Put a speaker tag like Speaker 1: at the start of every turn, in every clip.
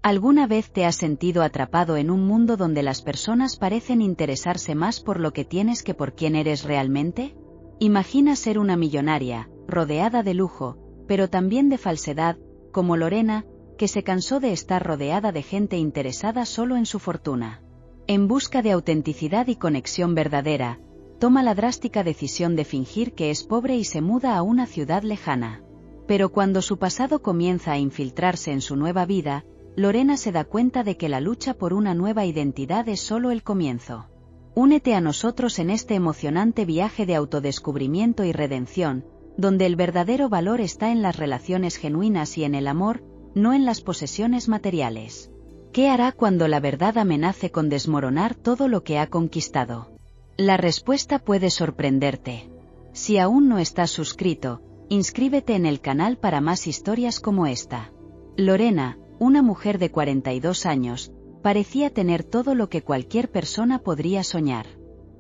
Speaker 1: ¿Alguna vez te has sentido atrapado en un mundo donde las personas parecen interesarse más por lo que tienes que por quién eres realmente? Imagina ser una millonaria, rodeada de lujo, pero también de falsedad, como Lorena, que se cansó de estar rodeada de gente interesada solo en su fortuna. En busca de autenticidad y conexión verdadera, toma la drástica decisión de fingir que es pobre y se muda a una ciudad lejana. Pero cuando su pasado comienza a infiltrarse en su nueva vida, Lorena se da cuenta de que la lucha por una nueva identidad es solo el comienzo. Únete a nosotros en este emocionante viaje de autodescubrimiento y redención, donde el verdadero valor está en las relaciones genuinas y en el amor, no en las posesiones materiales. ¿Qué hará cuando la verdad amenace con desmoronar todo lo que ha conquistado? La respuesta puede sorprenderte. Si aún no estás suscrito, inscríbete en el canal para más historias como esta. Lorena, una mujer de 42 años, parecía tener todo lo que cualquier persona podría soñar.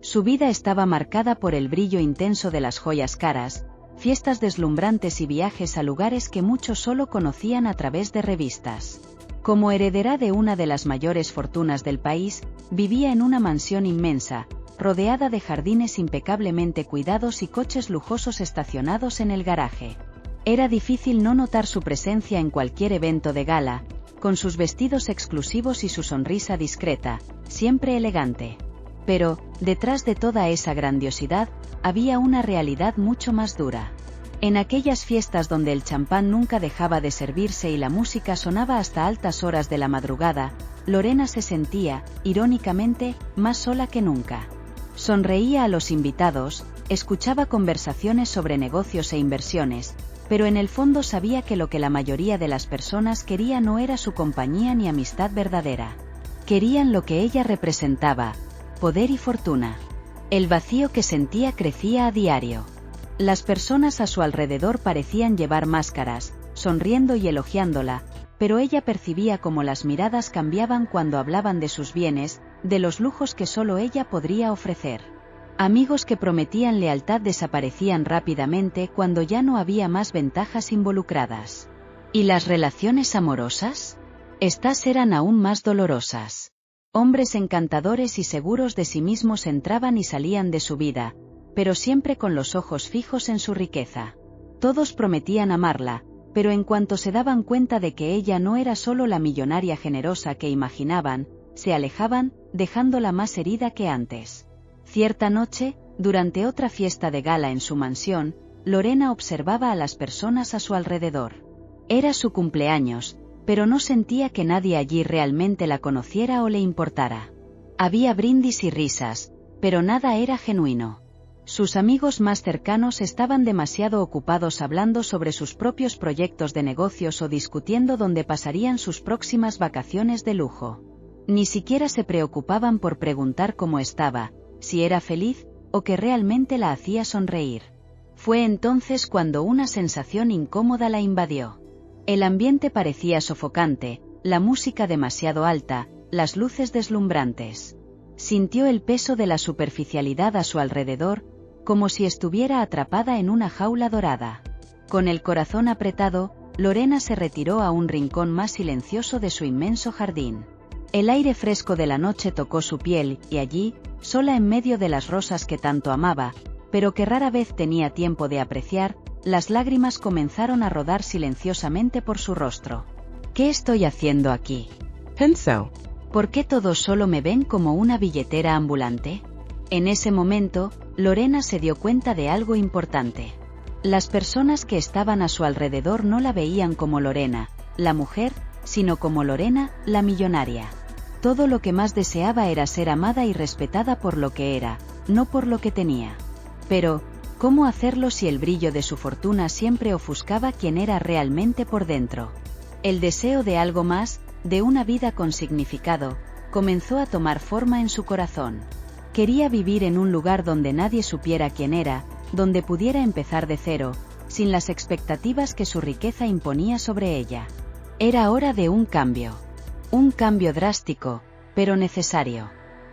Speaker 1: Su vida estaba marcada por el brillo intenso de las joyas caras, fiestas deslumbrantes y viajes a lugares que muchos solo conocían a través de revistas. Como heredera de una de las mayores fortunas del país, vivía en una mansión inmensa, rodeada de jardines impecablemente cuidados y coches lujosos estacionados en el garaje. Era difícil no notar su presencia en cualquier evento de gala, con sus vestidos exclusivos y su sonrisa discreta, siempre elegante. Pero, detrás de toda esa grandiosidad, había una realidad mucho más dura. En aquellas fiestas donde el champán nunca dejaba de servirse y la música sonaba hasta altas horas de la madrugada, Lorena se sentía, irónicamente, más sola que nunca. Sonreía a los invitados, escuchaba conversaciones sobre negocios e inversiones, pero en el fondo sabía que lo que la mayoría de las personas quería no era su compañía ni amistad verdadera. Querían lo que ella representaba: poder y fortuna. El vacío que sentía crecía a diario. Las personas a su alrededor parecían llevar máscaras, sonriendo y elogiándola, pero ella percibía cómo las miradas cambiaban cuando hablaban de sus bienes, de los lujos que solo ella podría ofrecer. Amigos que prometían lealtad desaparecían rápidamente cuando ya no había más ventajas involucradas. ¿Y las relaciones amorosas? Estas eran aún más dolorosas. Hombres encantadores y seguros de sí mismos entraban y salían de su vida, pero siempre con los ojos fijos en su riqueza. Todos prometían amarla, pero en cuanto se daban cuenta de que ella no era solo la millonaria generosa que imaginaban, se alejaban, dejándola más herida que antes. Cierta noche, durante otra fiesta de gala en su mansión, Lorena observaba a las personas a su alrededor. Era su cumpleaños, pero no sentía que nadie allí realmente la conociera o le importara. Había brindis y risas, pero nada era genuino. Sus amigos más cercanos estaban demasiado ocupados hablando sobre sus propios proyectos de negocios o discutiendo dónde pasarían sus próximas vacaciones de lujo. Ni siquiera se preocupaban por preguntar cómo estaba, si era feliz, o que realmente la hacía sonreír. Fue entonces cuando una sensación incómoda la invadió. El ambiente parecía sofocante, la música demasiado alta, las luces deslumbrantes. Sintió el peso de la superficialidad a su alrededor, como si estuviera atrapada en una jaula dorada. Con el corazón apretado, Lorena se retiró a un rincón más silencioso de su inmenso jardín. El aire fresco de la noche tocó su piel, y allí, sola en medio de las rosas que tanto amaba, pero que rara vez tenía tiempo de apreciar, las lágrimas comenzaron a rodar silenciosamente por su rostro. ¿Qué estoy haciendo aquí?
Speaker 2: Pensó.
Speaker 1: ¿Por qué todos solo me ven como una billetera ambulante? En ese momento, Lorena se dio cuenta de algo importante. Las personas que estaban a su alrededor no la veían como Lorena, la mujer, sino como Lorena, la millonaria. Todo lo que más deseaba era ser amada y respetada por lo que era, no por lo que tenía. Pero, ¿cómo hacerlo si el brillo de su fortuna siempre ofuscaba quién era realmente por dentro? El deseo de algo más, de una vida con significado, comenzó a tomar forma en su corazón. Quería vivir en un lugar donde nadie supiera quién era, donde pudiera empezar de cero, sin las expectativas que su riqueza imponía sobre ella. Era hora de un cambio drástico, pero necesario.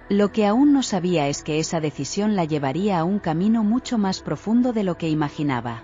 Speaker 1: Lo que aún no sabía es que esa decisión la llevaría a un camino mucho más profundo de lo que imaginaba.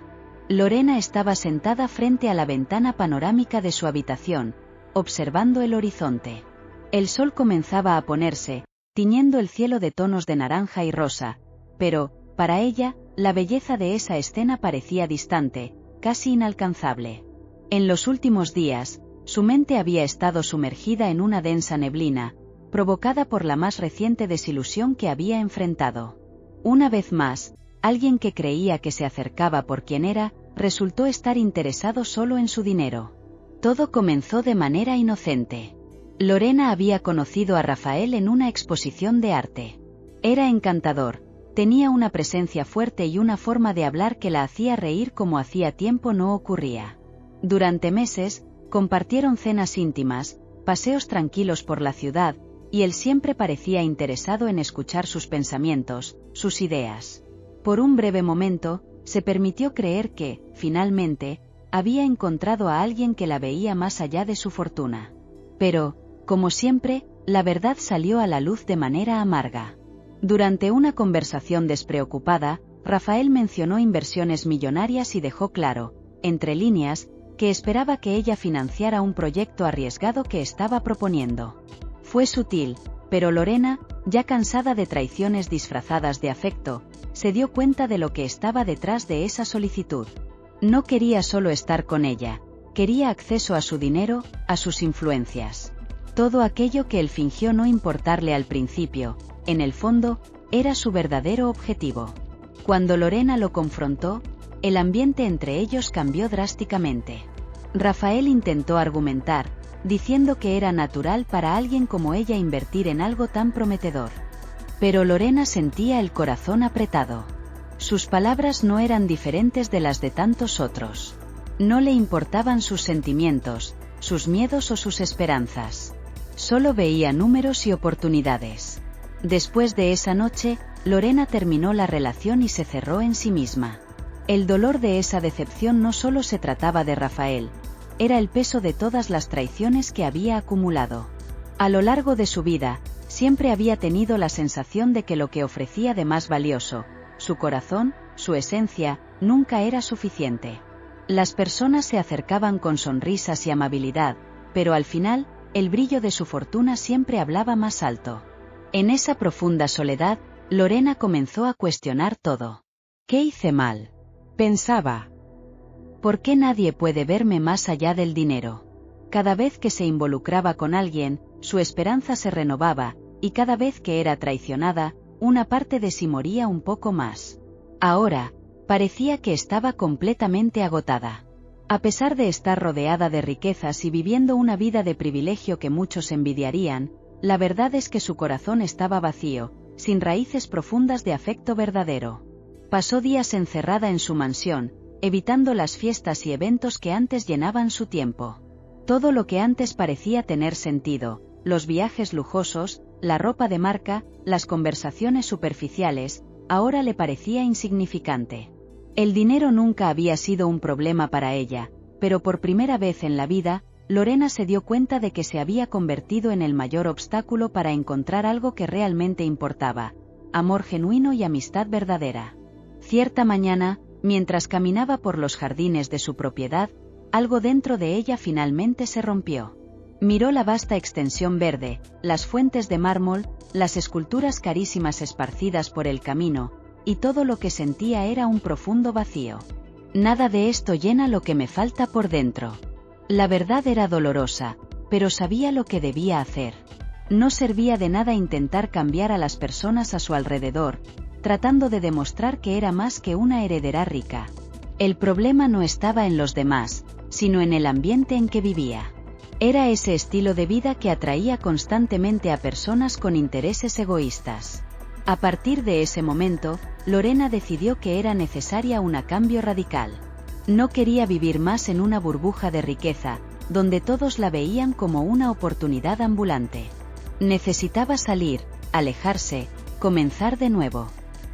Speaker 1: Lorena estaba sentada frente a la ventana panorámica de su habitación, observando el horizonte. El sol comenzaba a ponerse, tiñendo el cielo de tonos de naranja y rosa, pero, para ella, la belleza de esa escena parecía distante, casi inalcanzable. En los últimos días, su mente había estado sumergida en una densa neblina, provocada por la más reciente desilusión que había enfrentado. Una vez más, alguien que creía que se acercaba por quien era, resultó estar interesado solo en su dinero. Todo comenzó de manera inocente. Lorena había conocido a Rafael en una exposición de arte. Era encantador, tenía una presencia fuerte y una forma de hablar que la hacía reír como hacía tiempo no ocurría. Durante meses, compartieron cenas íntimas, paseos tranquilos por la ciudad, y él siempre parecía interesado en escuchar sus pensamientos, sus ideas. Por un breve momento, se permitió creer que, finalmente, había encontrado a alguien que la veía más allá de su fortuna. Pero, como siempre, la verdad salió a la luz de manera amarga. Durante una conversación despreocupada, Rafael mencionó inversiones millonarias y dejó claro, entre líneas, que esperaba que ella financiara un proyecto arriesgado que estaba proponiendo. Fue sutil, pero Lorena, ya cansada de traiciones disfrazadas de afecto, se dio cuenta de lo que estaba detrás de esa solicitud. No quería solo estar con ella, quería acceso a su dinero, a sus influencias. Todo aquello que él fingió no importarle al principio, en el fondo, era su verdadero objetivo. Cuando Lorena lo confrontó, el ambiente entre ellos cambió drásticamente. Rafael intentó argumentar, diciendo que era natural para alguien como ella invertir en algo tan prometedor. Pero Lorena sentía el corazón apretado. Sus palabras no eran diferentes de las de tantos otros. No le importaban sus sentimientos, sus miedos o sus esperanzas. Solo veía números y oportunidades. Después de esa noche, Lorena terminó la relación y se cerró en sí misma. El dolor de esa decepción no solo se trataba de Rafael, era el peso de todas las traiciones que había acumulado. A lo largo de su vida, siempre había tenido la sensación de que lo que ofrecía de más valioso, su corazón, su esencia, nunca era suficiente. Las personas se acercaban con sonrisas y amabilidad, pero al final, el brillo de su fortuna siempre hablaba más alto. En esa profunda soledad, Lorena comenzó a cuestionar todo. ¿Qué hice mal?, pensaba. ¿Por qué nadie puede verme más allá del dinero? Cada vez que se involucraba con alguien, su esperanza se renovaba, y cada vez que era traicionada, una parte de sí moría un poco más. Ahora, parecía que estaba completamente agotada. A pesar de estar rodeada de riquezas y viviendo una vida de privilegio que muchos envidiarían, la verdad es que su corazón estaba vacío, sin raíces profundas de afecto verdadero. Pasó días encerrada en su mansión, evitando las fiestas y eventos que antes llenaban su tiempo. Todo lo que antes parecía tener sentido, los viajes lujosos, la ropa de marca, las conversaciones superficiales, ahora le parecía insignificante. El dinero nunca había sido un problema para ella, pero por primera vez en la vida, Lorena se dio cuenta de que se había convertido en el mayor obstáculo para encontrar algo que realmente importaba: amor genuino y amistad verdadera. Cierta mañana, mientras caminaba por los jardines de su propiedad, algo dentro de ella finalmente se rompió. Miró la vasta extensión verde, las fuentes de mármol, las esculturas carísimas esparcidas por el camino, y todo lo que sentía era un profundo vacío. Nada de esto llena lo que me falta por dentro. La verdad era dolorosa, pero sabía lo que debía hacer. No servía de nada intentar cambiar a las personas a su alrededor, tratando de demostrar que era más que una heredera rica. El problema no estaba en los demás, sino en el ambiente en que vivía. Era ese estilo de vida que atraía constantemente a personas con intereses egoístas. A partir de ese momento, Lorena decidió que era necesaria un cambio radical. No quería vivir más en una burbuja de riqueza, donde todos la veían como una oportunidad ambulante. Necesitaba salir, alejarse, comenzar de nuevo.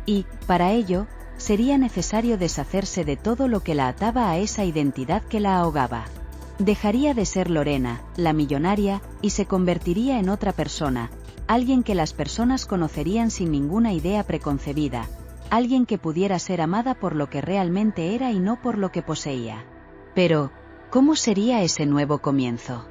Speaker 1: Y, para ello, sería necesario deshacerse de todo lo que la ataba a esa identidad que la ahogaba. Dejaría de ser Lorena, la millonaria, y se convertiría en otra persona, alguien que las personas conocerían sin ninguna idea preconcebida, alguien que pudiera ser amada por lo que realmente era y no por lo que poseía. Pero, ¿cómo sería ese nuevo comienzo?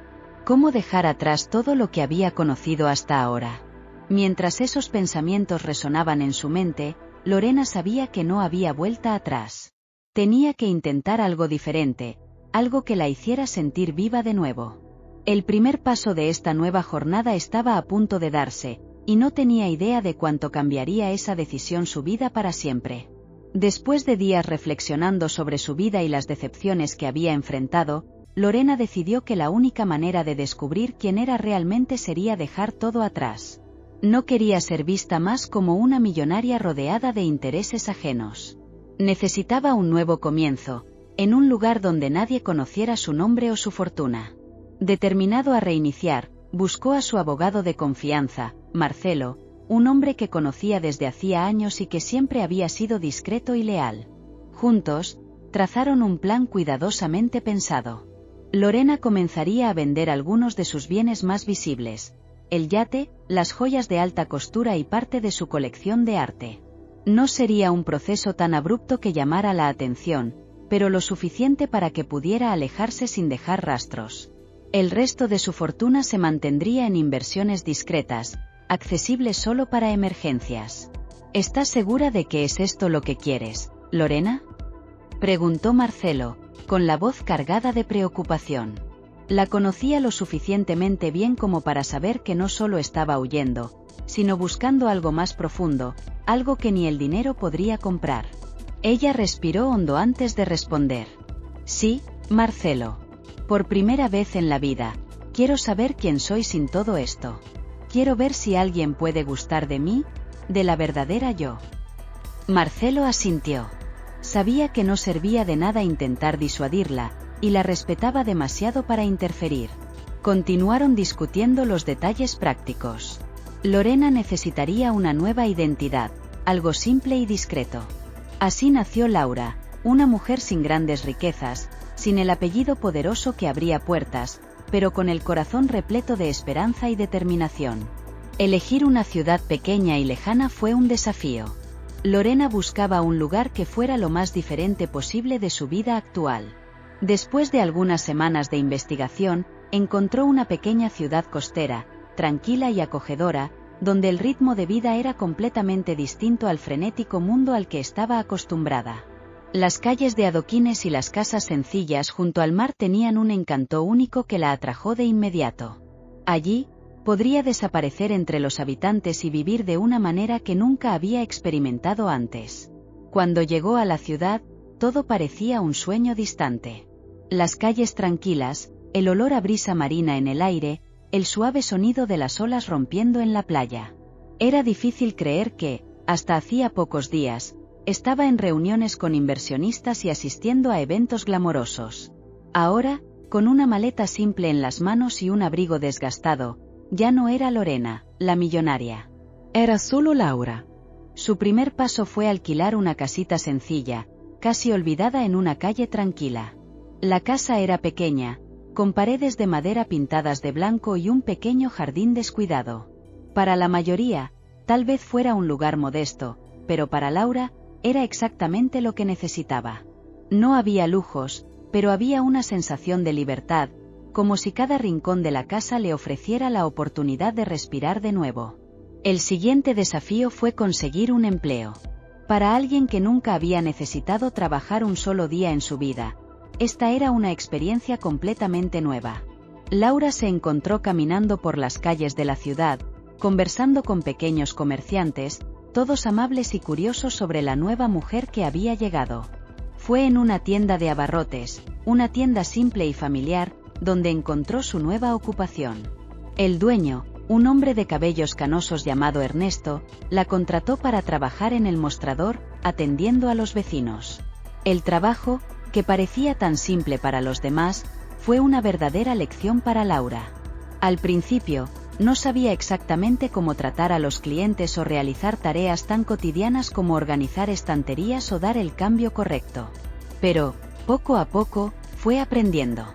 Speaker 1: ¿Cómo dejar atrás todo lo que había conocido hasta ahora? Mientras esos pensamientos resonaban en su mente, Lorena sabía que no había vuelta atrás. Tenía que intentar algo diferente, algo que la hiciera sentir viva de nuevo. El primer paso de esta nueva jornada estaba a punto de darse, y no tenía idea de cuánto cambiaría esa decisión su vida para siempre. Después de días reflexionando sobre su vida y las decepciones que había enfrentado, Lorena decidió que la única manera de descubrir quién era realmente sería dejar todo atrás. No quería ser vista más como una millonaria rodeada de intereses ajenos. Necesitaba un nuevo comienzo, en un lugar donde nadie conociera su nombre o su fortuna. Determinado a reiniciar, buscó a su abogado de confianza, Marcelo, un hombre que conocía desde hacía años y que siempre había sido discreto y leal. Juntos, trazaron un plan cuidadosamente pensado. Lorena comenzaría a vender algunos de sus bienes más visibles: el yate, las joyas de alta costura y parte de su colección de arte. No sería un proceso tan abrupto que llamara la atención, pero lo suficiente para que pudiera alejarse sin dejar rastros. El resto de su fortuna se mantendría en inversiones discretas, accesibles solo para emergencias. ¿Estás segura de que es esto lo que quieres, Lorena?, preguntó Marcelo, con la voz cargada de preocupación. La conocía lo suficientemente bien como para saber que no solo estaba huyendo, sino buscando algo más profundo, algo que ni el dinero podría comprar. Ella respiró hondo antes de responder. Sí, Marcelo. Por primera vez en la vida, quiero saber quién soy sin todo esto. Quiero ver si alguien puede gustar de mí, de la verdadera yo. Marcelo asintió. Sabía que no servía de nada intentar disuadirla, y la respetaba demasiado para interferir. Continuaron discutiendo los detalles prácticos. Lorena necesitaría una nueva identidad, algo simple y discreto. Así nació Laura, una mujer sin grandes riquezas, sin el apellido poderoso que abría puertas, pero con el corazón repleto de esperanza y determinación. Elegir una ciudad pequeña y lejana fue un desafío. Lorena buscaba un lugar que fuera lo más diferente posible de su vida actual. Después de algunas semanas de investigación, encontró una pequeña ciudad costera, tranquila y acogedora, donde el ritmo de vida era completamente distinto al frenético mundo al que estaba acostumbrada. Las calles de adoquines y las casas sencillas junto al mar tenían un encanto único que la atrajo de inmediato. Allí, podría desaparecer entre los habitantes y vivir de una manera que nunca había experimentado antes. Cuando llegó a la ciudad, todo parecía un sueño distante. Las calles tranquilas, el olor a brisa marina en el aire, el suave sonido de las olas rompiendo en la playa. Era difícil creer que, hasta hacía pocos días, estaba en reuniones con inversionistas y asistiendo a eventos glamorosos. Ahora, con una maleta simple en las manos y un abrigo desgastado, ya no era Lorena, la millonaria. Era solo Laura. Su primer paso fue alquilar una casita sencilla, casi olvidada en una calle tranquila. La casa era pequeña, con paredes de madera pintadas de blanco y un pequeño jardín descuidado. Para la mayoría, tal vez fuera un lugar modesto, pero para Laura, era exactamente lo que necesitaba. No había lujos, pero había una sensación de libertad, como si cada rincón de la casa le ofreciera la oportunidad de respirar de nuevo. El siguiente desafío fue conseguir un empleo. Para alguien que nunca había necesitado trabajar un solo día en su vida, esta era una experiencia completamente nueva. Laura se encontró caminando por las calles de la ciudad, conversando con pequeños comerciantes, todos amables y curiosos sobre la nueva mujer que había llegado. Fue en una tienda de abarrotes, una tienda simple y familiar, donde encontró su nueva ocupación. El dueño, un hombre de cabellos canosos llamado Ernesto, la contrató para trabajar en el mostrador, atendiendo a los vecinos. El trabajo, que parecía tan simple para los demás, fue una verdadera lección para Laura. Al principio, no sabía exactamente cómo tratar a los clientes o realizar tareas tan cotidianas como organizar estanterías o dar el cambio correcto. Pero, poco a poco, fue aprendiendo.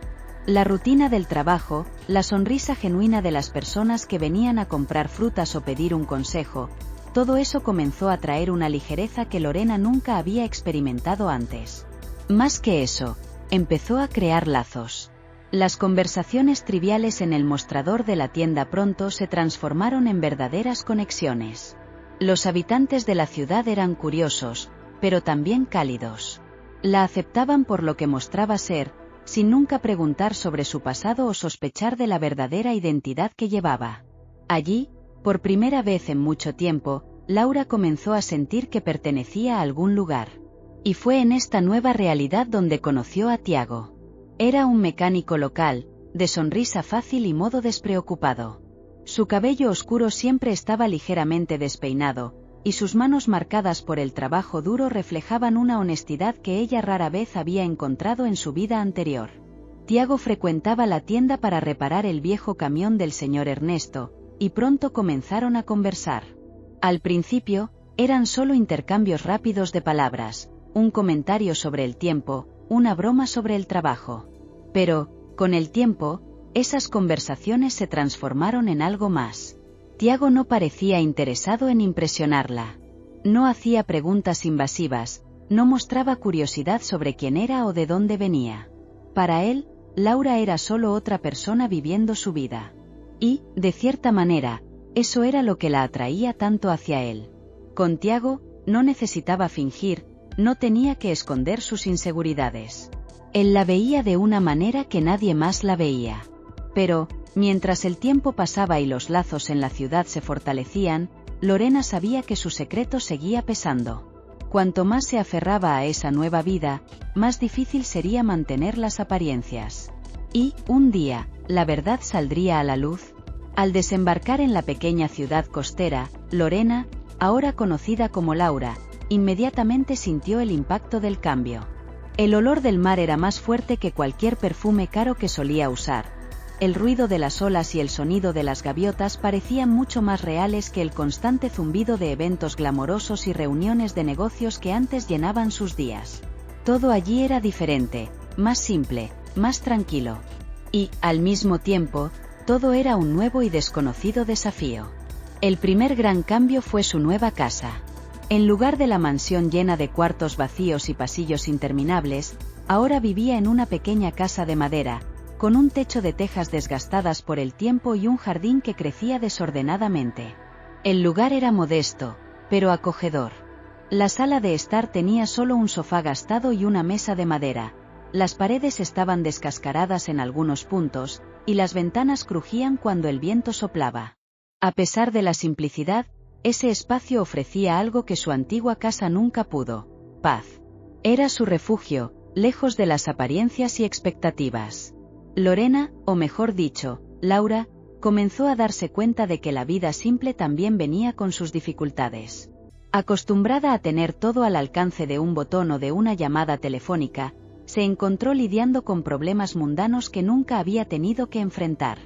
Speaker 1: La rutina del trabajo, la sonrisa genuina de las personas que venían a comprar frutas o pedir un consejo, todo eso comenzó a traer una ligereza que Lorena nunca había experimentado antes. Más que eso, empezó a crear lazos. Las conversaciones triviales en el mostrador de la tienda pronto se transformaron en verdaderas conexiones. Los habitantes de la ciudad eran curiosos, pero también cálidos. La aceptaban por lo que mostraba ser, sin nunca preguntar sobre su pasado o sospechar de la verdadera identidad que llevaba. Allí, por primera vez en mucho tiempo, Laura comenzó a sentir que pertenecía a algún lugar. Y fue en esta nueva realidad donde conoció a Tiago. Era un mecánico local, de sonrisa fácil y modo despreocupado. Su cabello oscuro siempre estaba ligeramente despeinado, y sus manos marcadas por el trabajo duro reflejaban una honestidad que ella rara vez había encontrado en su vida anterior. Tiago frecuentaba la tienda para reparar el viejo camión del señor Ernesto, y pronto comenzaron a conversar. Al principio, eran solo intercambios rápidos de palabras, un comentario sobre el tiempo, una broma sobre el trabajo. Pero, con el tiempo, esas conversaciones se transformaron en algo más. Tiago no parecía interesado en impresionarla. No hacía preguntas invasivas, no mostraba curiosidad sobre quién era o de dónde venía. Para él, Laura era solo otra persona viviendo su vida. Y, de cierta manera, eso era lo que la atraía tanto hacia él. Con Tiago, no necesitaba fingir, no tenía que esconder sus inseguridades. Él la veía de una manera que nadie más la veía. Pero, mientras el tiempo pasaba y los lazos en la ciudad se fortalecían, Lorena sabía que su secreto seguía pesando. Cuanto más se aferraba a esa nueva vida, más difícil sería mantener las apariencias. Y, un día, la verdad saldría a la luz. Al desembarcar en la pequeña ciudad costera, Lorena, ahora conocida como Laura, inmediatamente sintió el impacto del cambio. El olor del mar era más fuerte que cualquier perfume caro que solía usar. El ruido de las olas y el sonido de las gaviotas parecían mucho más reales que el constante zumbido de eventos glamorosos y reuniones de negocios que antes llenaban sus días. Todo allí era diferente, más simple, más tranquilo. Y, al mismo tiempo, todo era un nuevo y desconocido desafío. El primer gran cambio fue su nueva casa. En lugar de la mansión llena de cuartos vacíos y pasillos interminables, ahora vivía en una pequeña casa de madera, con un techo de tejas desgastadas por el tiempo y un jardín que crecía desordenadamente. El lugar era modesto, pero acogedor. La sala de estar tenía solo un sofá gastado y una mesa de madera. Las paredes estaban descascaradas en algunos puntos, y las ventanas crujían cuando el viento soplaba. A pesar de la simplicidad, ese espacio ofrecía algo que su antigua casa nunca pudo: paz. Era su refugio, lejos de las apariencias y expectativas. Lorena, o mejor dicho, Laura, comenzó a darse cuenta de que la vida simple también venía con sus dificultades. Acostumbrada a tener todo al alcance de un botón o de una llamada telefónica, se encontró lidiando con problemas mundanos que nunca había tenido que enfrentar.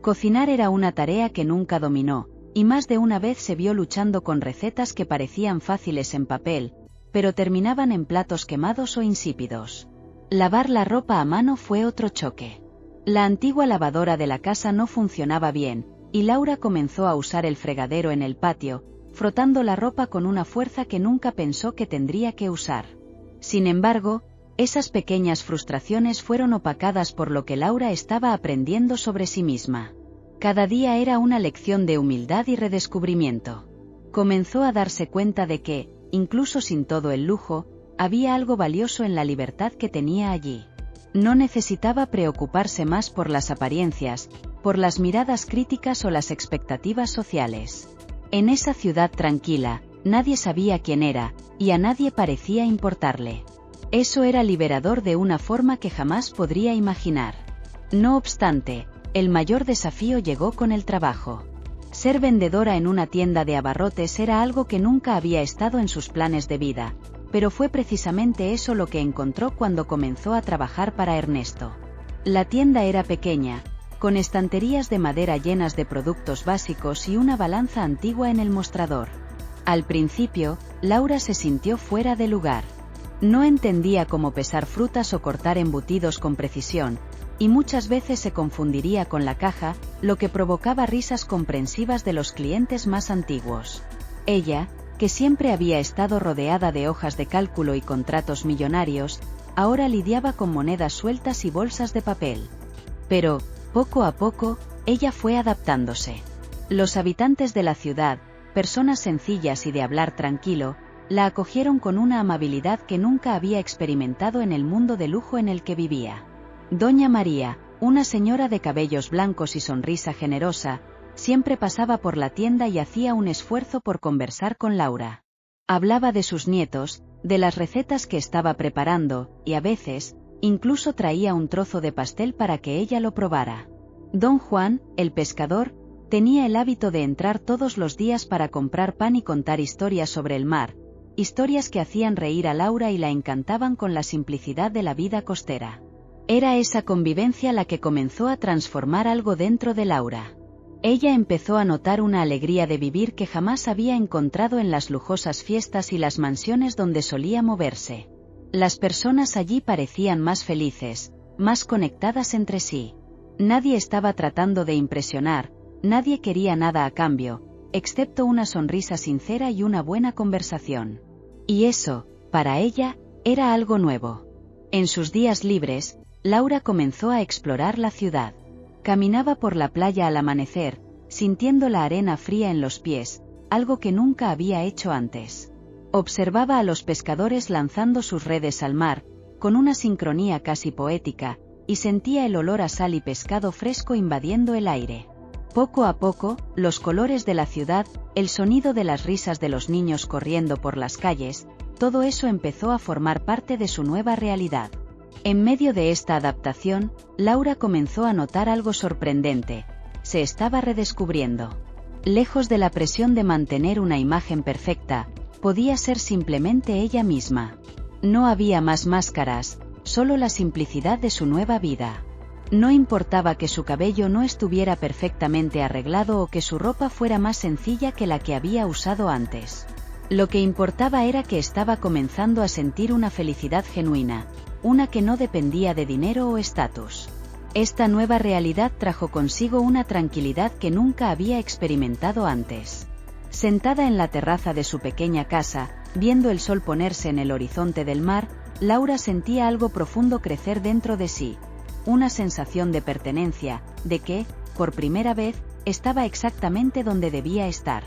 Speaker 1: Cocinar era una tarea que nunca dominó, y más de una vez se vio luchando con recetas que parecían fáciles en papel, pero terminaban en platos quemados o insípidos. Lavar la ropa a mano fue otro choque. La antigua lavadora de la casa no funcionaba bien, y Laura comenzó a usar el fregadero en el patio, frotando la ropa con una fuerza que nunca pensó que tendría que usar. Sin embargo, esas pequeñas frustraciones fueron opacadas por lo que Laura estaba aprendiendo sobre sí misma. Cada día era una lección de humildad y redescubrimiento. Comenzó a darse cuenta de que, incluso sin todo el lujo, había algo valioso en la libertad que tenía allí. No necesitaba preocuparse más por las apariencias, por las miradas críticas o las expectativas sociales. En esa ciudad tranquila, nadie sabía quién era, y a nadie parecía importarle. Eso era liberador de una forma que jamás podría imaginar. No obstante, el mayor desafío llegó con el trabajo. Ser vendedora en una tienda de abarrotes era algo que nunca había estado en sus planes de vida, pero fue precisamente eso lo que encontró cuando comenzó a trabajar para Ernesto. La tienda era pequeña, con estanterías de madera llenas de productos básicos y una balanza antigua en el mostrador. Al principio, Laura se sintió fuera de lugar. No entendía cómo pesar frutas o cortar embutidos con precisión, y muchas veces se confundiría con la caja, lo que provocaba risas comprensivas de los clientes más antiguos. Ella, que siempre había estado rodeada de hojas de cálculo y contratos millonarios, ahora lidiaba con monedas sueltas y bolsas de papel. Pero, poco a poco, ella fue adaptándose. Los habitantes de la ciudad, personas sencillas y de hablar tranquilo, la acogieron con una amabilidad que nunca había experimentado en el mundo de lujo en el que vivía. Doña María, una señora de cabellos blancos y sonrisa generosa, siempre pasaba por la tienda y hacía un esfuerzo por conversar con Laura. Hablaba de sus nietos, de las recetas que estaba preparando, y a veces, incluso traía un trozo de pastel para que ella lo probara. Don Juan, el pescador, tenía el hábito de entrar todos los días para comprar pan y contar historias sobre el mar, historias que hacían reír a Laura y la encantaban con la simplicidad de la vida costera. Era esa convivencia la que comenzó a transformar algo dentro de Laura. Ella empezó a notar una alegría de vivir que jamás había encontrado en las lujosas fiestas y las mansiones donde solía moverse. Las personas allí parecían más felices, más conectadas entre sí. Nadie estaba tratando de impresionar, nadie quería nada a cambio, excepto una sonrisa sincera y una buena conversación. Y eso, para ella, era algo nuevo. En sus días libres, Laura comenzó a explorar la ciudad. Caminaba por la playa al amanecer, sintiendo la arena fría en los pies, algo que nunca había hecho antes. Observaba a los pescadores lanzando sus redes al mar, con una sincronía casi poética, y sentía el olor a sal y pescado fresco invadiendo el aire. Poco a poco, los colores de la ciudad, el sonido de las risas de los niños corriendo por las calles, todo eso empezó a formar parte de su nueva realidad. En medio de esta adaptación, Laura comenzó a notar algo sorprendente: se estaba redescubriendo. Lejos de la presión de mantener una imagen perfecta, podía ser simplemente ella misma. No había más máscaras, solo la simplicidad de su nueva vida. No importaba que su cabello no estuviera perfectamente arreglado o que su ropa fuera más sencilla que la que había usado antes. Lo que importaba era que estaba comenzando a sentir una felicidad genuina, una que no dependía de dinero o estatus. Esta nueva realidad trajo consigo una tranquilidad que nunca había experimentado antes. Sentada en la terraza de su pequeña casa, viendo el sol ponerse en el horizonte del mar, Laura sentía algo profundo crecer dentro de sí, una sensación de pertenencia, de que, por primera vez, estaba exactamente donde debía estar.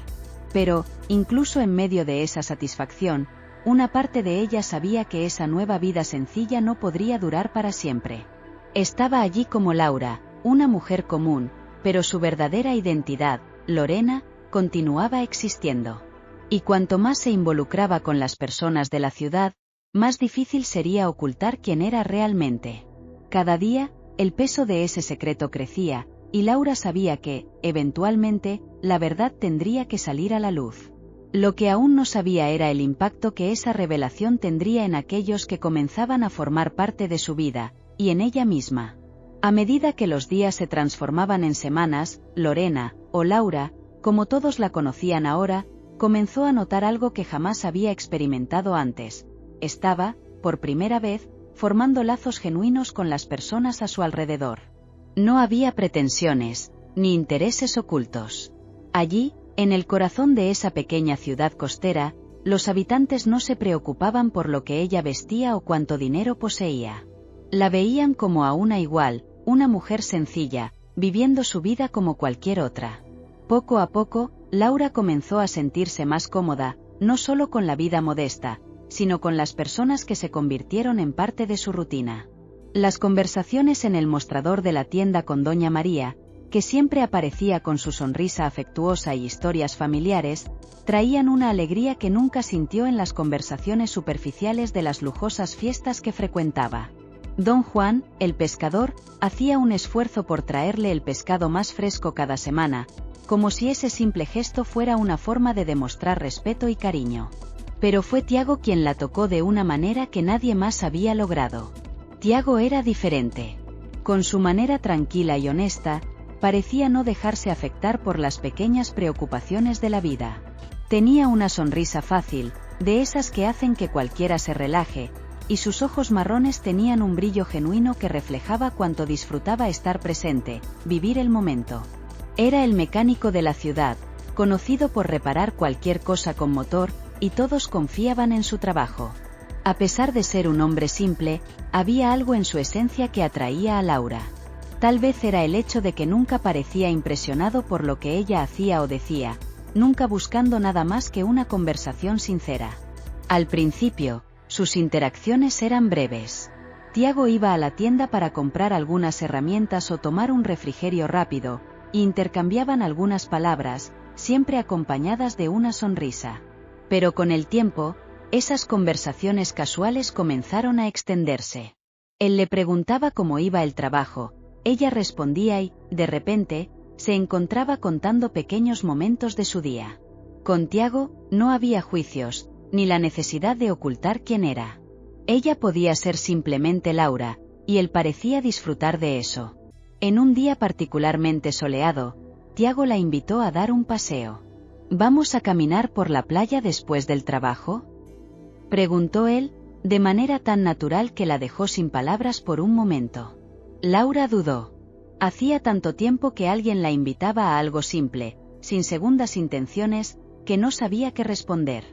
Speaker 1: Pero, incluso en medio de esa satisfacción, una parte de ella sabía que esa nueva vida sencilla no podría durar para siempre. Estaba allí como Laura, una mujer común, pero su verdadera identidad, Lorena, continuaba existiendo. Y cuanto más se involucraba con las personas de la ciudad, más difícil sería ocultar quién era realmente. Cada día, el peso de ese secreto crecía, y Laura sabía que, eventualmente, la verdad tendría que salir a la luz. Lo que aún no sabía era el impacto que esa revelación tendría en aquellos que comenzaban a formar parte de su vida, y en ella misma. A medida que los días se transformaban en semanas, Lorena, o Laura, como todos la conocían ahora, comenzó a notar algo que jamás había experimentado antes. Estaba, por primera vez, formando lazos genuinos con las personas a su alrededor. No había pretensiones, ni intereses ocultos. Allí, en el corazón de esa pequeña ciudad costera, los habitantes no se preocupaban por lo que ella vestía o cuánto dinero poseía. La veían como a una igual, una mujer sencilla, viviendo su vida como cualquier otra. Poco a poco, Laura comenzó a sentirse más cómoda, no solo con la vida modesta, sino con las personas que se convirtieron en parte de su rutina. Las conversaciones en el mostrador de la tienda con Doña María, que siempre aparecía con su sonrisa afectuosa y historias familiares, traían una alegría que nunca sintió en las conversaciones superficiales de las lujosas fiestas que frecuentaba. Don Juan, el pescador, hacía un esfuerzo por traerle el pescado más fresco cada semana, como si ese simple gesto fuera una forma de demostrar respeto y cariño. Pero fue Tiago quien la tocó de una manera que nadie más había logrado. Tiago era diferente. Con su manera tranquila y honesta, parecía no dejarse afectar por las pequeñas preocupaciones de la vida. Tenía una sonrisa fácil, de esas que hacen que cualquiera se relaje, y sus ojos marrones tenían un brillo genuino que reflejaba cuánto disfrutaba estar presente, vivir el momento. Era el mecánico de la ciudad, conocido por reparar cualquier cosa con motor, y todos confiaban en su trabajo. A pesar de ser un hombre simple, había algo en su esencia que atraía a Laura. Tal vez era el hecho de que nunca parecía impresionado por lo que ella hacía o decía, nunca buscando nada más que una conversación sincera. Al principio, sus interacciones eran breves. Tiago iba a la tienda para comprar algunas herramientas o tomar un refrigerio rápido, e intercambiaban algunas palabras, siempre acompañadas de una sonrisa. Pero con el tiempo, esas conversaciones casuales comenzaron a extenderse. Él le preguntaba cómo iba el trabajo, ella respondía y, de repente, se encontraba contando pequeños momentos de su día. Con Tiago, no había juicios, ni la necesidad de ocultar quién era. Ella podía ser simplemente Laura, y él parecía disfrutar de eso. En un día particularmente soleado, Tiago la invitó a dar un paseo. ¿Vamos a caminar por la playa después del trabajo?, preguntó él, de manera tan natural que la dejó sin palabras por un momento. Laura dudó. Hacía tanto tiempo que alguien la invitaba a algo simple, sin segundas intenciones, que no sabía qué responder.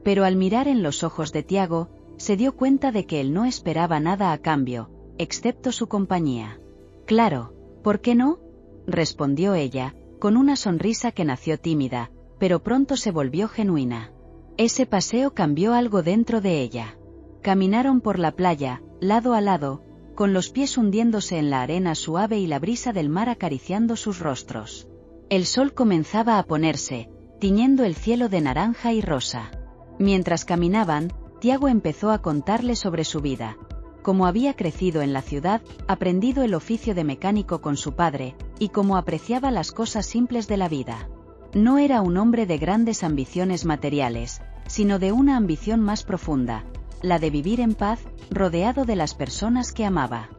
Speaker 1: Pero al mirar en los ojos de Tiago, se dio cuenta de que él no esperaba nada a cambio, excepto su compañía. Claro, ¿por qué no?, respondió ella, con una sonrisa que nació tímida, pero pronto se volvió genuina. Ese paseo cambió algo dentro de ella. Caminaron por la playa, lado a lado, con los pies hundiéndose en la arena suave y la brisa del mar acariciando sus rostros. El sol comenzaba a ponerse, tiñendo el cielo de naranja y rosa. Mientras caminaban, Tiago empezó a contarle sobre su vida, cómo había crecido en la ciudad, aprendido el oficio de mecánico con su padre, y cómo apreciaba las cosas simples de la vida. No era un hombre de grandes ambiciones materiales, sino de una ambición más profunda, la de vivir en paz, rodeado de las personas que amaba.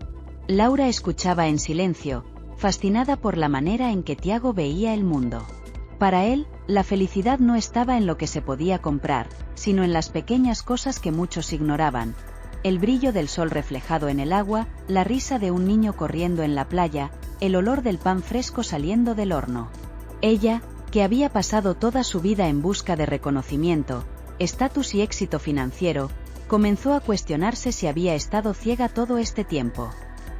Speaker 1: Laura escuchaba en silencio, fascinada por la manera en que Tiago veía el mundo. Para él, la felicidad no estaba en lo que se podía comprar, sino en las pequeñas cosas que muchos ignoraban: el brillo del sol reflejado en el agua, la risa de un niño corriendo en la playa, el olor del pan fresco saliendo del horno. Ella, que había pasado toda su vida en busca de reconocimiento, estatus y éxito financiero, comenzó a cuestionarse si había estado ciega todo este tiempo.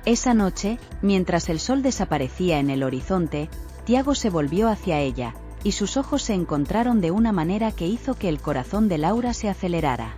Speaker 1: Esa noche, mientras el sol desaparecía en el horizonte, Tiago se volvió hacia ella, y sus ojos se encontraron de una manera que hizo que el corazón de Laura se acelerara.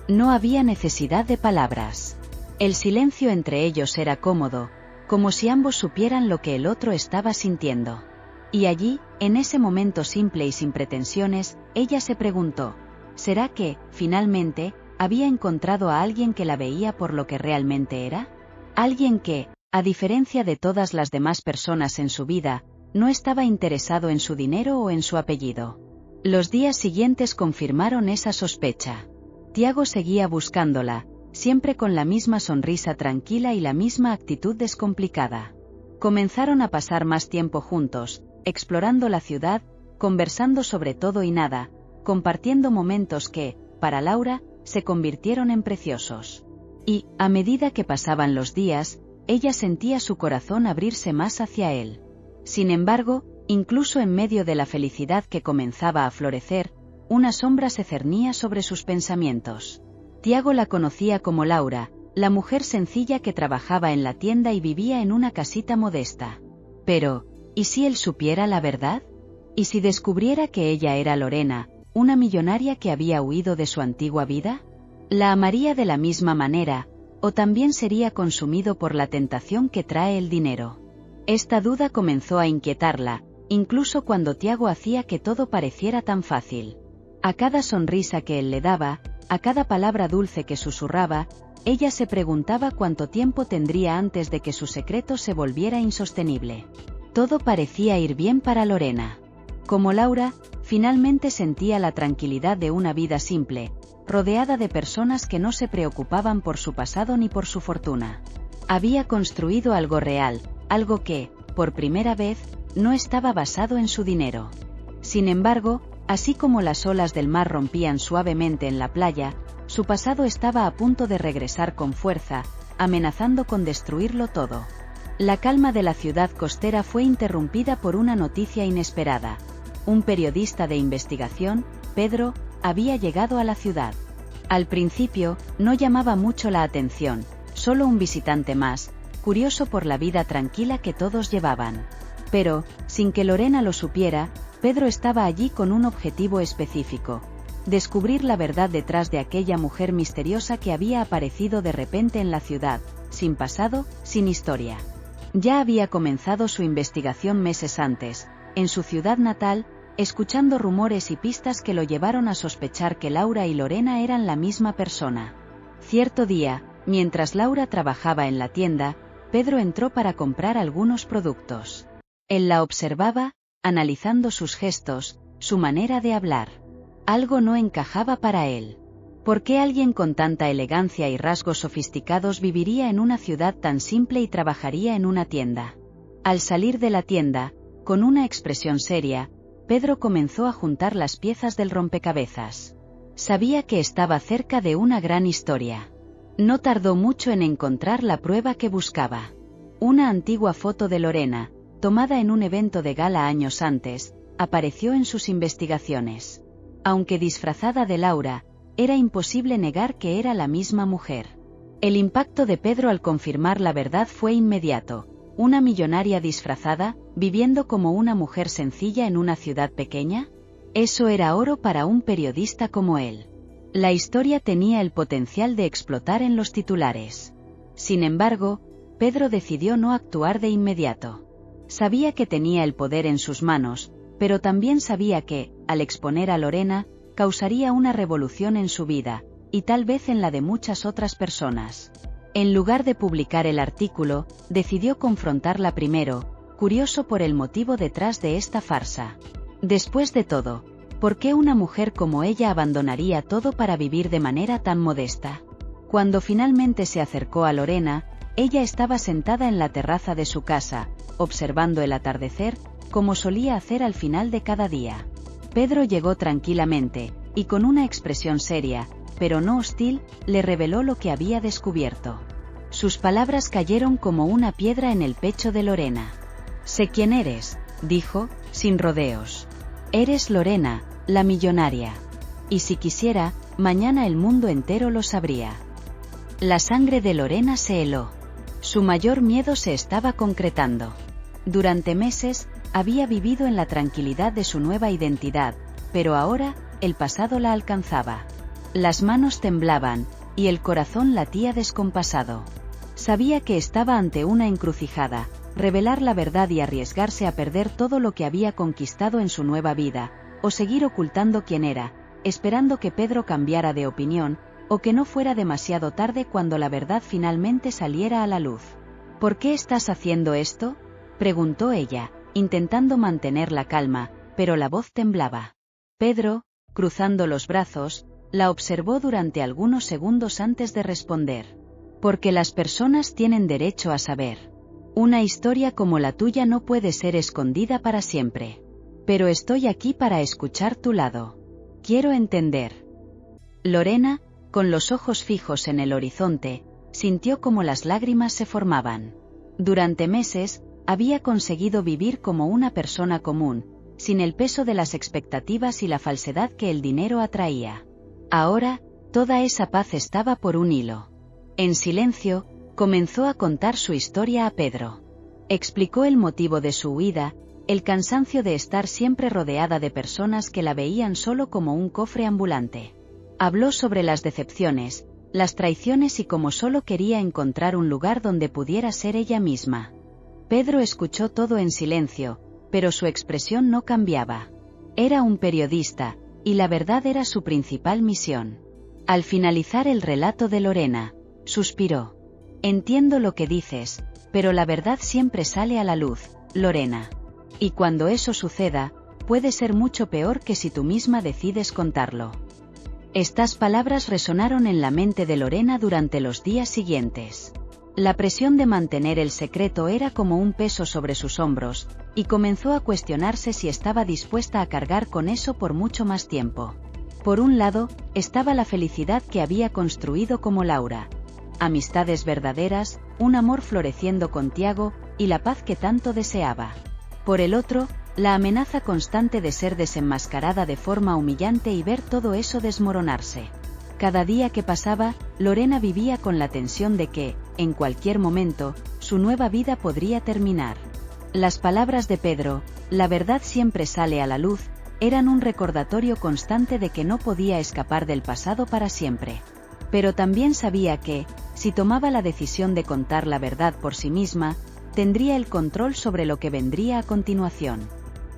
Speaker 1: No había necesidad de palabras. El silencio entre ellos era cómodo, como si ambos supieran lo que el otro estaba sintiendo. Y allí, en ese momento simple y sin pretensiones, ella se preguntó, ¿será que, finalmente, había encontrado a alguien que la veía por lo que realmente era? Alguien que, a diferencia de todas las demás personas en su vida, no estaba interesado en su dinero o en su apellido. Los días siguientes confirmaron esa sospecha. Tiago seguía buscándola, siempre con la misma sonrisa tranquila y la misma actitud descomplicada. Comenzaron a pasar más tiempo juntos, explorando la ciudad, conversando sobre todo y nada, compartiendo momentos que, para Laura, se convirtieron en preciosos. Y, a medida que pasaban los días, ella sentía su corazón abrirse más hacia él. Sin embargo, incluso en medio de la felicidad que comenzaba a florecer, una sombra se cernía sobre sus pensamientos. Tiago la conocía como Laura, la mujer sencilla que trabajaba en la tienda y vivía en una casita modesta. Pero, ¿y si él supiera la verdad? ¿Y si descubriera que ella era Lorena, una millonaria que había huido de su antigua vida? ¿La amaría de la misma manera, o también sería consumido por la tentación que trae el dinero? Esta duda comenzó a inquietarla, incluso cuando Tiago hacía que todo pareciera tan fácil. A cada sonrisa que él le daba, a cada palabra dulce que susurraba, ella se preguntaba cuánto tiempo tendría antes de que su secreto se volviera insostenible. Todo parecía ir bien para Lorena. Como Laura, finalmente sentía la tranquilidad de una vida simple, rodeada de personas que no se preocupaban por su pasado ni por su fortuna. Había construido algo real, algo que, por primera vez, no estaba basado en su dinero. Sin embargo, así como las olas del mar rompían suavemente en la playa, su pasado estaba a punto de regresar con fuerza, amenazando con destruirlo todo. La calma de la ciudad costera fue interrumpida por una noticia inesperada. Un periodista de investigación, Pedro, había llegado a la ciudad. Al principio, no llamaba mucho la atención, solo un visitante más, curioso por la vida tranquila que todos llevaban. Pero, sin que Lorena lo supiera, Pedro estaba allí con un objetivo específico: descubrir la verdad detrás de aquella mujer misteriosa que había aparecido de repente en la ciudad, sin pasado, sin historia. Ya había comenzado su investigación meses antes, en su ciudad natal, escuchando rumores y pistas que lo llevaron a sospechar que Laura y Lorena eran la misma persona. Cierto día, mientras Laura trabajaba en la tienda, Pedro entró para comprar algunos productos. Él la observaba, analizando sus gestos, su manera de hablar. Algo no encajaba para él. ¿Por qué alguien con tanta elegancia y rasgos sofisticados viviría en una ciudad tan simple y trabajaría en una tienda? Al salir de la tienda, con una expresión seria, Pedro comenzó a juntar las piezas del rompecabezas. Sabía que estaba cerca de una gran historia. No tardó mucho en encontrar la prueba que buscaba. Una antigua foto de Lorena, tomada en un evento de gala años antes, apareció en sus investigaciones. Aunque disfrazada de Laura, era imposible negar que era la misma mujer. El impacto de Pedro al confirmar la verdad fue inmediato. ¿Una millonaria disfrazada, viviendo como una mujer sencilla en una ciudad pequeña? Eso era oro para un periodista como él. La historia tenía el potencial de explotar en los titulares. Sin embargo, Pedro decidió no actuar de inmediato. Sabía que tenía el poder en sus manos, pero también sabía que, al exponer a Lorena, causaría una revolución en su vida, y tal vez en la de muchas otras personas. En lugar de publicar el artículo, decidió confrontarla primero, curioso por el motivo detrás de esta farsa. Después de todo, ¿por qué una mujer como ella abandonaría todo para vivir de manera tan modesta? Cuando finalmente se acercó a Lorena, ella estaba sentada en la terraza de su casa, observando el atardecer, como solía hacer al final de cada día. Pedro llegó tranquilamente, y con una expresión seria, pero no hostil, le reveló lo que había descubierto. Sus palabras cayeron como una piedra en el pecho de Lorena. «Sé quién eres», dijo, sin rodeos. «Eres Lorena, la millonaria. Y si quisiera, mañana el mundo entero lo sabría». La sangre de Lorena se heló. Su mayor miedo se estaba concretando. Durante meses, había vivido en la tranquilidad de su nueva identidad, pero ahora, el pasado la alcanzaba. Las manos temblaban, y el corazón latía descompasado. Sabía que estaba ante una encrucijada: revelar la verdad y arriesgarse a perder todo lo que había conquistado en su nueva vida, o seguir ocultando quién era, esperando que Pedro cambiara de opinión, o que no fuera demasiado tarde cuando la verdad finalmente saliera a la luz. «¿Por qué estás haciendo esto?», preguntó ella, intentando mantener la calma, pero la voz temblaba. Pedro, cruzando los brazos, la observó durante algunos segundos antes de responder. «Porque las personas tienen derecho a saber. Una historia como la tuya no puede ser escondida para siempre. Pero estoy aquí para escuchar tu lado. Quiero entender». Lorena, con los ojos fijos en el horizonte, sintió como las lágrimas se formaban. Durante meses, había conseguido vivir como una persona común, sin el peso de las expectativas y la falsedad que el dinero atraía. Ahora, toda esa paz estaba por un hilo. En silencio, comenzó a contar su historia a Pedro. Explicó el motivo de su huida, el cansancio de estar siempre rodeada de personas que la veían solo como un cofre ambulante. Habló sobre las decepciones, las traiciones y cómo solo quería encontrar un lugar donde pudiera ser ella misma. Pedro escuchó todo en silencio, pero su expresión no cambiaba. Era un periodista, y la verdad era su principal misión. Al finalizar el relato de Lorena, suspiró. «Entiendo lo que dices, pero la verdad siempre sale a la luz, Lorena. Y cuando eso suceda, puede ser mucho peor que si tú misma decides contarlo». Estas palabras resonaron en la mente de Lorena durante los días siguientes. La presión de mantener el secreto era como un peso sobre sus hombros, y comenzó a cuestionarse si estaba dispuesta a cargar con eso por mucho más tiempo. Por un lado, estaba la felicidad que había construido como Laura. Amistades verdaderas, un amor floreciendo con Tiago, y la paz que tanto deseaba. Por el otro, la amenaza constante de ser desenmascarada de forma humillante y ver todo eso desmoronarse. Cada día que pasaba, Lorena vivía con la tensión de que, en cualquier momento, su nueva vida podría terminar. Las palabras de Pedro, la verdad siempre sale a la luz, eran un recordatorio constante de que no podía escapar del pasado para siempre. Pero también sabía que, si tomaba la decisión de contar la verdad por sí misma, tendría el control sobre lo que vendría a continuación.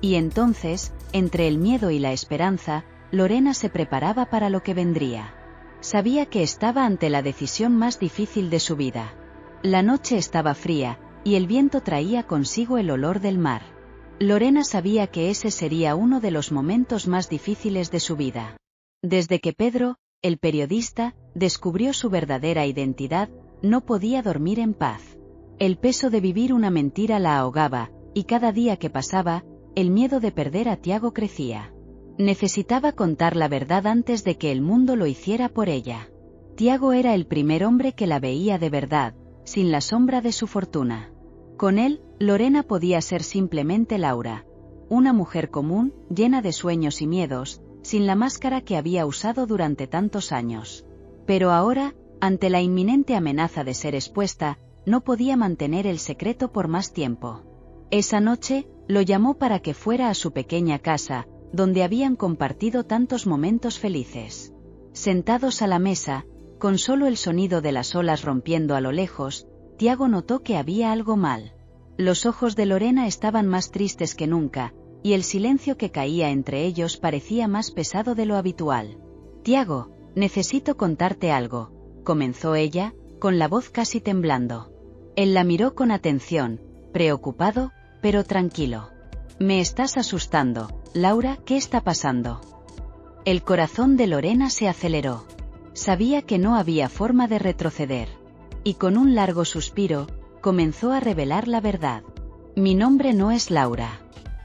Speaker 1: Y entonces, entre el miedo y la esperanza, Lorena se preparaba para lo que vendría. Sabía que estaba ante la decisión más difícil de su vida. La noche estaba fría, y el viento traía consigo el olor del mar. Lorena sabía que ese sería uno de los momentos más difíciles de su vida. Desde que Pedro, el periodista, descubrió su verdadera identidad, no podía dormir en paz. El peso de vivir una mentira la ahogaba, y cada día que pasaba, el miedo de perder a Tiago crecía. Necesitaba contar la verdad antes de que el mundo lo hiciera por ella. Tiago era el primer hombre que la veía de verdad, sin la sombra de su fortuna. Con él, Lorena podía ser simplemente Laura, una mujer común, llena de sueños y miedos, sin la máscara que había usado durante tantos años. Pero ahora, ante la inminente amenaza de ser expuesta, no podía mantener el secreto por más tiempo. Esa noche, lo llamó para que fuera a su pequeña casa, donde habían compartido tantos momentos felices. Sentados a la mesa, con solo el sonido de las olas rompiendo a lo lejos, Tiago notó que había algo mal. Los ojos de Lorena estaban más tristes que nunca, y el silencio que caía entre ellos parecía más pesado de lo habitual. «Tiago, necesito contarte algo», comenzó ella, con la voz casi temblando. Él la miró con atención, preocupado, pero tranquilo. «Me estás asustando, Laura, ¿qué está pasando?» El corazón de Lorena se aceleró. Sabía que no había forma de retroceder. Y con un largo suspiro, comenzó a revelar la verdad. «Mi nombre no es Laura.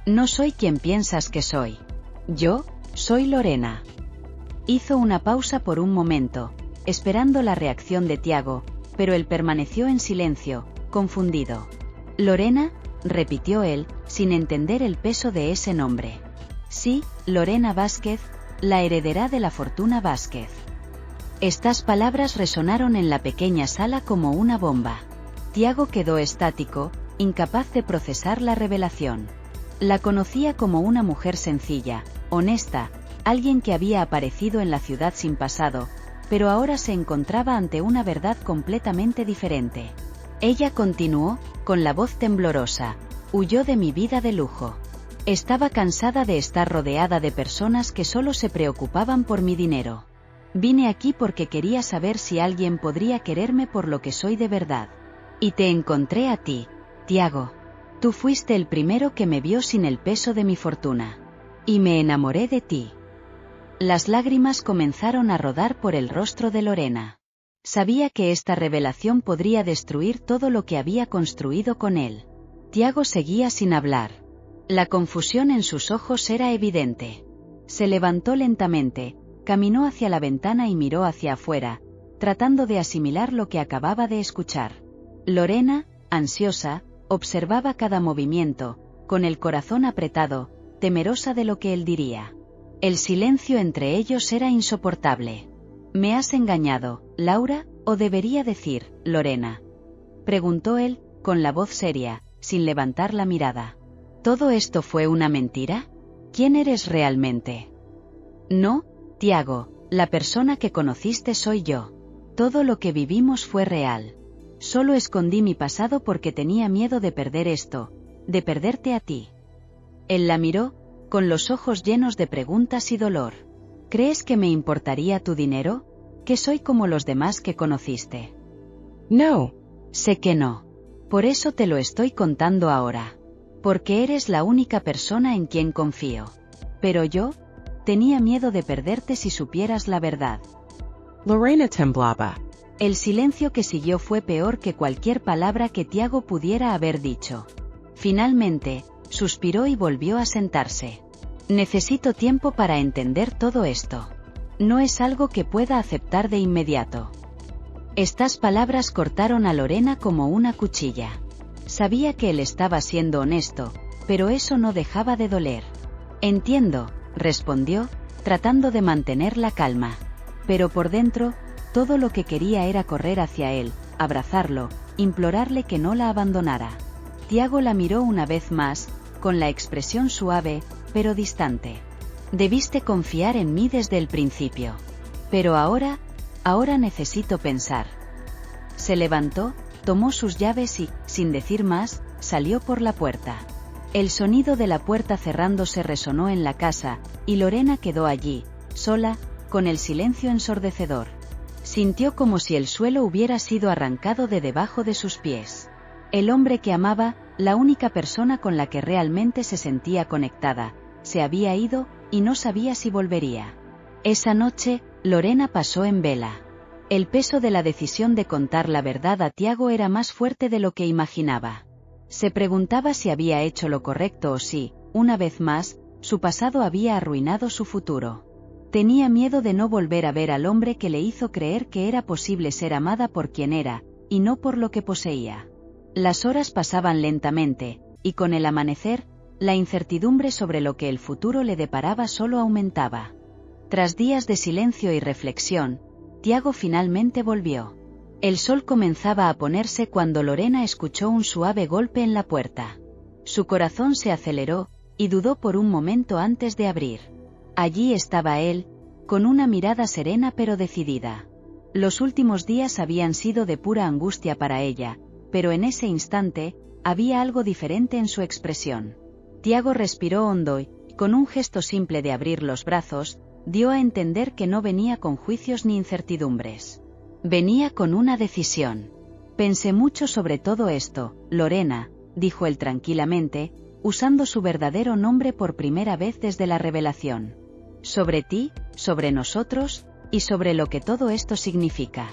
Speaker 1: No soy quien piensas que soy. Yo, soy Lorena». Hizo una pausa por un momento, esperando la reacción de Tiago, pero él permaneció en silencio, confundido. «¿Lorena?», repitió él, sin entender el peso de ese nombre. «Sí, Lorena Vázquez, la heredera de la fortuna Vázquez». Estas palabras resonaron en la pequeña sala como una bomba. Tiago quedó estático, incapaz de procesar la revelación. La conocía como una mujer sencilla, honesta, alguien que había aparecido en la ciudad sin pasado, pero ahora se encontraba ante una verdad completamente diferente. Ella continuó, con la voz temblorosa: «Huyó de mi vida de lujo. Estaba cansada de estar rodeada de personas que solo se preocupaban por mi dinero. Vine aquí porque quería saber si alguien podría quererme por lo que soy de verdad. Y te encontré a ti, Tiago. Tú fuiste el primero que me vio sin el peso de mi fortuna. Y me enamoré de ti». Las lágrimas comenzaron a rodar por el rostro de Lorena. Sabía que esta revelación podría destruir todo lo que había construido con él. Tiago seguía sin hablar. La confusión en sus ojos era evidente. Se levantó lentamente, caminó hacia la ventana y miró hacia afuera, tratando de asimilar lo que acababa de escuchar. Lorena, ansiosa, observaba cada movimiento, con el corazón apretado, temerosa de lo que él diría. El silencio entre ellos era insoportable. «¿Me has engañado, Laura, o debería decir, Lorena?», preguntó él, con la voz seria, sin levantar la mirada. «¿Todo esto fue una mentira? ¿Quién eres realmente?» «No, Tiago, la persona que conociste soy yo. Todo lo que vivimos fue real. Solo escondí mi pasado porque tenía miedo de perder esto, de perderte a ti». Él la miró, con los ojos llenos de preguntas y dolor. «¿Crees que me importaría tu dinero? ¿Que soy como los demás que conociste?» «No. Sé que no. Por eso te lo estoy contando ahora. Porque eres la única persona en quien confío. Pero yo tenía miedo de perderte si supieras la verdad».
Speaker 2: Lorena temblaba.
Speaker 1: El silencio que siguió fue peor que cualquier palabra que Tiago pudiera haber dicho. Finalmente, suspiró y volvió a sentarse. «Necesito tiempo para entender todo esto. No es algo que pueda aceptar de inmediato». Estas palabras cortaron a Lorena como una cuchilla. Sabía que él estaba siendo honesto, pero eso no dejaba de doler. «Entiendo», respondió, tratando de mantener la calma. Pero por dentro, todo lo que quería era correr hacia él, abrazarlo, implorarle que no la abandonara. Tiago la miró una vez más, con la expresión suave, pero distante. Debiste confiar en mí desde el principio. Pero ahora necesito pensar. Se levantó, tomó sus llaves y, sin decir más, salió por la puerta. El sonido de la puerta cerrándose resonó en la casa, y Lorena quedó allí, sola, con el silencio ensordecedor. Sintió como si el suelo hubiera sido arrancado de debajo de sus pies. El hombre que amaba, la única persona con la que realmente se sentía conectada, se había ido, y no sabía si volvería. Esa noche, Lorena pasó en vela. El peso de la decisión de contar la verdad a Tiago era más fuerte de lo que imaginaba. Se preguntaba si había hecho lo correcto o si, una vez más, su pasado había arruinado su futuro. Tenía miedo de no volver a ver al hombre que le hizo creer que era posible ser amada por quien era, y no por lo que poseía. Las horas pasaban lentamente, y con el amanecer, la incertidumbre sobre lo que el futuro le deparaba solo aumentaba. Tras días de silencio y reflexión, Tiago finalmente volvió. El sol comenzaba a ponerse cuando Lorena escuchó un suave golpe en la puerta. Su corazón se aceleró, y dudó por un momento antes de abrir. Allí estaba él, con una mirada serena pero decidida. Los últimos días habían sido de pura angustia para ella, pero en ese instante, había algo diferente en su expresión. Tiago respiró hondo y, con un gesto simple de abrir los brazos, dio a entender que no venía con juicios ni incertidumbres. Venía con una decisión. Pensé mucho sobre todo esto, Lorena, dijo él tranquilamente, usando su verdadero nombre por primera vez desde la revelación. Sobre ti, sobre nosotros, y sobre lo que todo esto significa.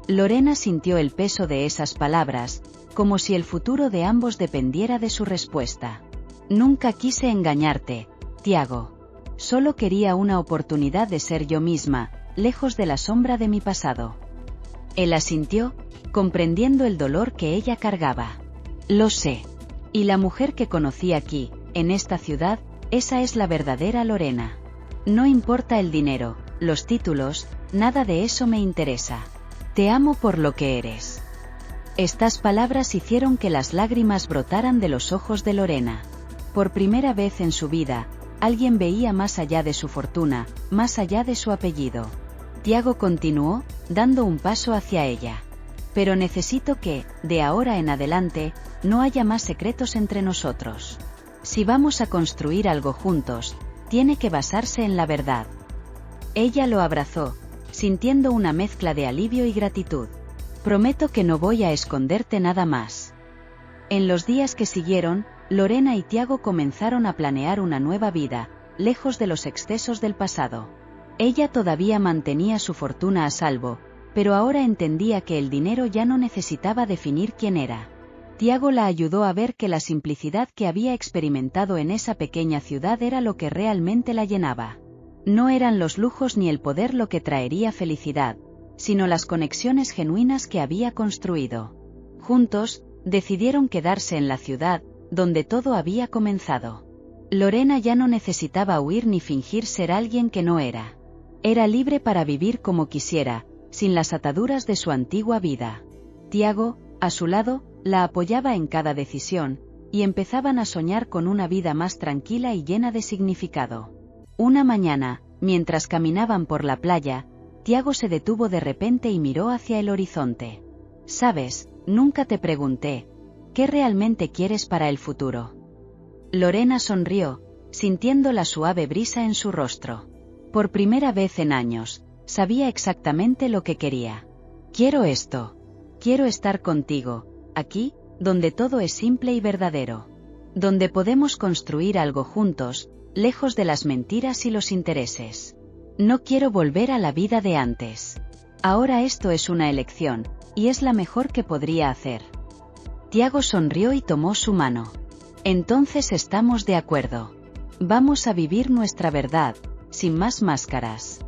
Speaker 1: Lorena sintió el peso de esas palabras, como si el futuro de ambos dependiera de su respuesta. Nunca quise engañarte, Tiago. Solo quería una oportunidad de ser yo misma, lejos de la sombra de mi pasado. Él asintió, comprendiendo el dolor que ella cargaba. Lo sé. Y la mujer que conocí aquí, en esta ciudad, esa es la verdadera Lorena. No importa el dinero, los títulos, nada de eso me interesa. Te amo por lo que eres. Estas palabras hicieron que las lágrimas brotaran de los ojos de Lorena. Por primera vez en su vida, alguien veía más allá de su fortuna, más allá de su apellido. Tiago continuó, dando un paso hacia ella. Pero necesito que, de ahora en adelante, no haya más secretos entre nosotros. Si vamos a construir algo juntos, tiene que basarse en la verdad. Ella lo abrazó, sintiendo una mezcla de alivio y gratitud. Prometo que no voy a esconderte nada más. En los días que siguieron, Lorena y Tiago comenzaron a planear una nueva vida, lejos de los excesos del pasado. Ella todavía mantenía su fortuna a salvo, pero ahora entendía que el dinero ya no necesitaba definir quién era. Tiago la ayudó a ver que la simplicidad que había experimentado en esa pequeña ciudad era lo que realmente la llenaba. No eran los lujos ni el poder lo que traería felicidad, sino las conexiones genuinas que había construido. Juntos, decidieron quedarse en la ciudad, donde todo había comenzado. Lorena ya no necesitaba huir ni fingir ser alguien que no era. Era libre para vivir como quisiera, sin las ataduras de su antigua vida. Tiago, a su lado, la apoyaba en cada decisión, y empezaban a soñar con una vida más tranquila y llena de significado. Una mañana, mientras caminaban por la playa, Tiago se detuvo de repente y miró hacia el horizonte. «Sabes, nunca te pregunté, ¿qué realmente quieres para el futuro?» Lorena sonrió, sintiendo la suave brisa en su rostro. Por primera vez en años, sabía exactamente lo que quería. «Quiero esto. Quiero estar contigo, aquí, donde todo es simple y verdadero. Donde podemos construir algo juntos, lejos de las mentiras y los intereses. No quiero volver a la vida de antes. Ahora esto es una elección, y es la mejor que podría hacer». Tiago sonrió y tomó su mano. «Entonces estamos de acuerdo. Vamos a vivir nuestra verdad, sin más máscaras».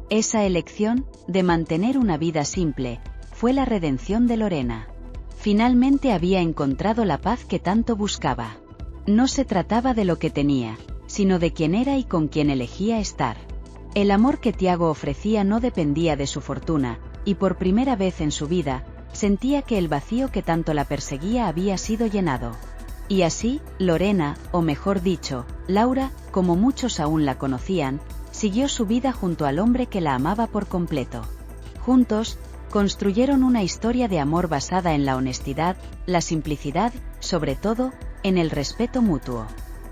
Speaker 1: Esa elección, de mantener una vida simple, fue la redención de Lorena. Finalmente había encontrado la paz que tanto buscaba. No se trataba de lo que tenía, sino de quién era y con quién elegía estar. El amor que Tiago ofrecía no dependía de su fortuna, y por primera vez en su vida, Sentía que el vacío que tanto la perseguía había sido llenado. Y así, Lorena, o mejor dicho, Laura, como muchos aún la conocían, siguió su vida junto al hombre que la amaba por completo. Juntos, construyeron una historia de amor basada en la honestidad, la simplicidad, sobre todo, en el respeto mutuo.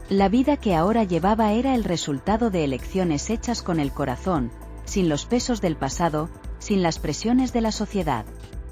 Speaker 1: La vida que ahora llevaba era el resultado de elecciones hechas con el corazón, sin los pesos del pasado, sin las presiones de la sociedad.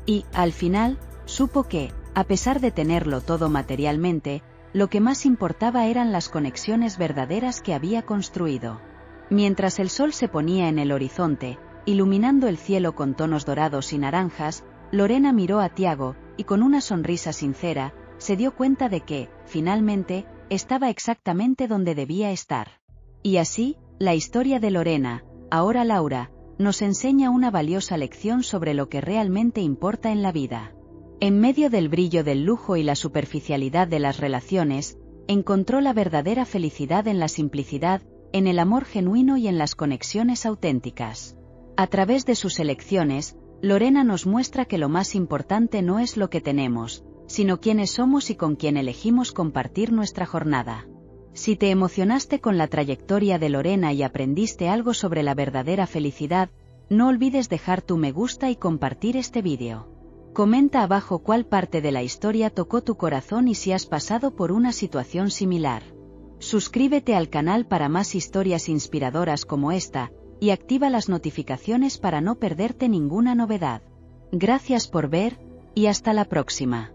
Speaker 1: Y, al final, supo que, a pesar de tenerlo todo materialmente, lo que más importaba eran las conexiones verdaderas que había construido. Mientras el sol se ponía en el horizonte, iluminando el cielo con tonos dorados y naranjas, Lorena miró a Tiago, y con una sonrisa sincera, se dio cuenta de que, finalmente, estaba exactamente donde debía estar. Y así, la historia de Lorena, ahora Laura, nos enseña una valiosa lección sobre lo que realmente importa en la vida. En medio del brillo del lujo y la superficialidad de las relaciones, encontró la verdadera felicidad en la simplicidad, en el amor genuino y en las conexiones auténticas. A través de sus elecciones, Lorena nos muestra que lo más importante no es lo que tenemos, sino quiénes somos y con quién elegimos compartir nuestra jornada. Si te emocionaste con la trayectoria de Lorena y aprendiste algo sobre la verdadera felicidad, no olvides dejar tu me gusta y compartir este vídeo. Comenta abajo cuál parte de la historia tocó tu corazón y si has pasado por una situación similar. Suscríbete al canal para más historias inspiradoras como esta, y activa las notificaciones para no perderte ninguna novedad. Gracias por ver, y hasta la próxima.